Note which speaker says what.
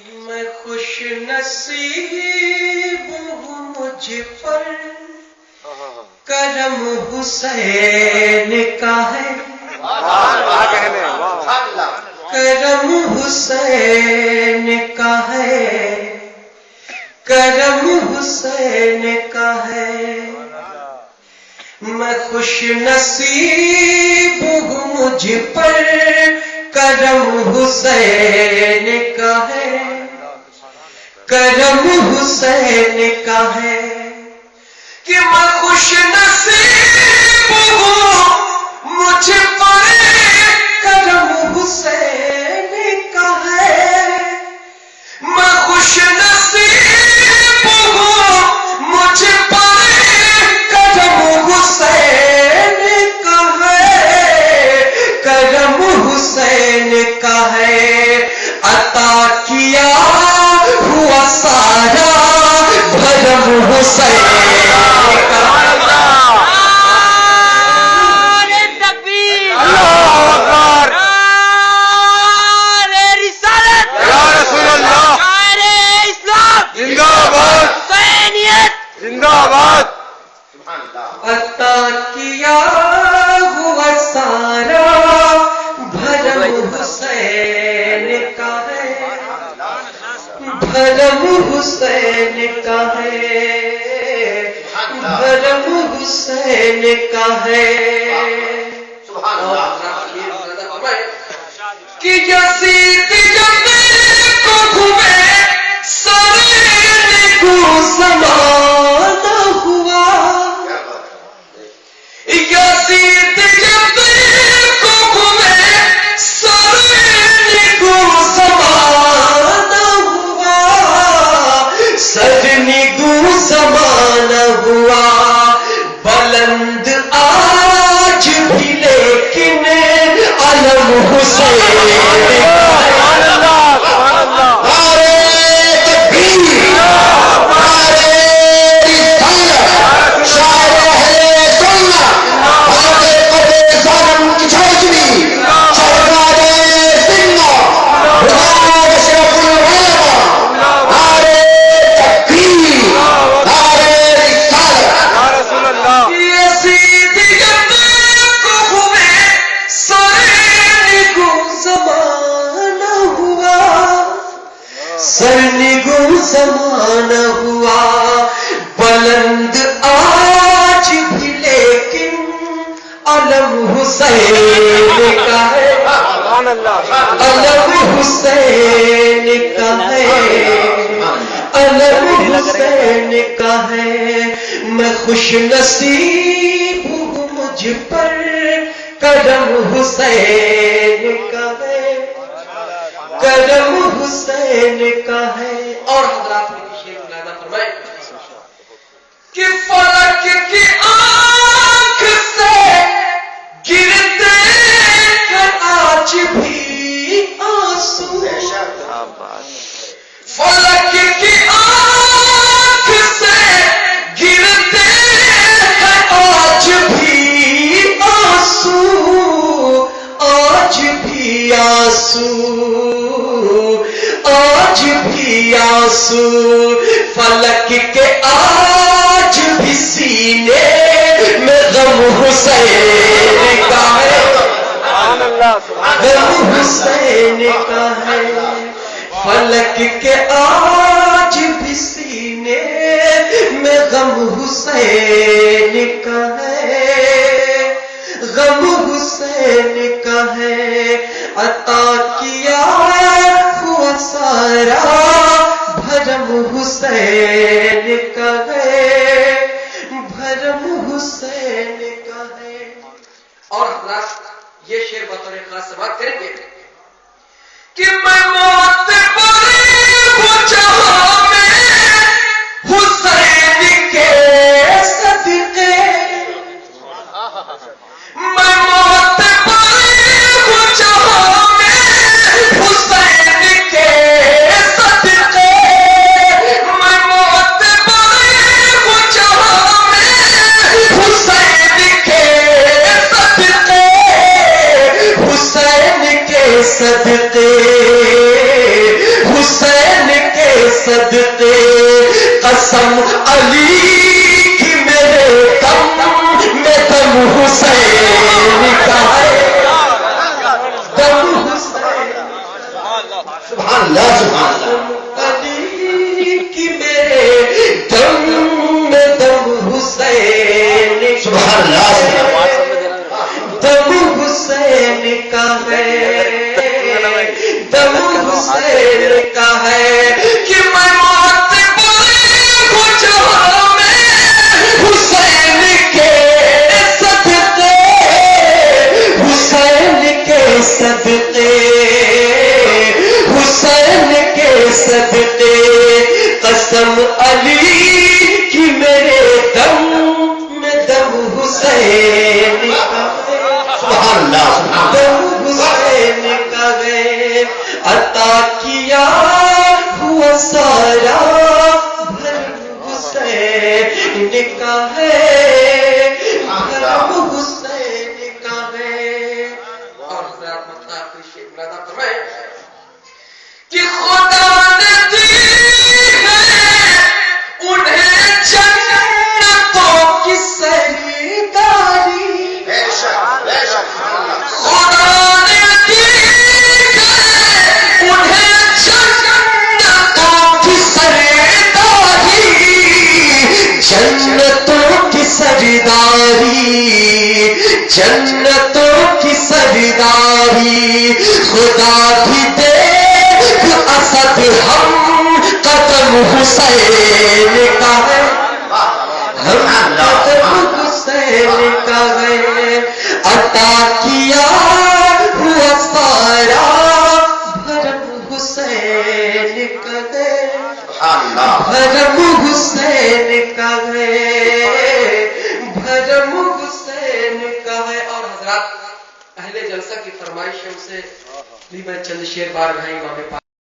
Speaker 1: میں خوش نصیب ہوں مجھ پر کرم حسین کا ہے، کرم حسین کا ہے، کرم حسین کا ہے۔ میں خوش نصیب ہوں مجھ پر کرم حسین کا ہے، کرم حسین کا ہے کہ میں خوش نصیب ہوں مجھ پر کرم حسین کا ہے۔ میں خوش نصیب ہوں مجھ پر کرم حسین کا ہے، کرم حسین کا ہے۔ عطا کیا ہوا سارا بھرم حسین کا ہے۔ عطا کیا ہوا سارا بھرم حسین کا ہے، بھرم حسین کا ہے، بھرم حسین کا ہے۔ کہ یزید جب کو گھومے سارے کو زمانہ ہوا، یزید جب کو گھومے سارے کو زمانہ ہوا، سرنگو زمانہ ہوا۔ بلند آج بھی لیکن علم حسین سرنگو زمانہ ہوا۔ بلند آج بھی لیکن علم حسین کا ہے، علم حسین کا ہے، علم حسین کا ہے۔ میں خوش نصیب ہوں مجھ پر کرم حسین کا ہے، کرم حسین کا ہے۔ اور حضرات میں شیخ ملاحظہ فرمائے کہ فلک کی آنکھ سے گرتے ہیں آج بھی آنسو، فلک کی آنکھ سے گرتے ہیں آج بھی آنسو، آج بھی آنسو، آج بھی آنسو۔ فلک کے آج بھی سینے میں غم حسین کا ہے، غم حسین کا ہے۔ فلک کے آج بھی سینے میں غم حسین کا ہے، غم حسین کا ہے۔ عطا کیا ہوا سارا بھرم حسین کا ہے، بھرم حسین کا ہے۔ اور حضرات یہ شعر بطور خاص سماعت کریں گے کہ میں موت پری ہوں جہاں میں حسین کے صدقے، میں موت پری ہوں جہاں میں حسین کے صدقے، میں موت پری ہوں جہاں میں حسین کے صدقے، حسین کے صدقے، حسین صدقے قسم علی کی میرے دم میں دم حسین کا ہے دم حسین سبحان اللہ سبحان اللہ علی کی میرے دم میں دم حسین سبحان اللہ دم حسین کا ہے دم حسین کا ہے کہ میں موت پائی ہوں جہاں میں حسین کے صدقے حسین کے صدقے حسین کے صدقے قسم علی کی میرے دم میں دم حسین کا سبحان اللہ دم حسین کا ہے عطا کیا ہوا سارا بھرم حسین کا ہے بھرم حسین کا ہے اور حضرات مطلب شیخ مرادا فرمائے کہ خدا نے دی ہے انہیں جنتوں کی سرداری خدا نے دی ہے انہیں جنتوں کی سرداری جنتوں کی سرداری جنتوں کی سرداری خدا بھی دے اسد ہم قدم حسین کا ہے ہم قدم حسین کا ہے عطا کیا ہوا سارا بھرم حسین کا ہے بھرم حسین کا ہے بھرم حسین کا ہے اور حضرات اہل جلسہ کی فرمائش ہے اسے بھی میں چند شعر بار بھائی امام پاک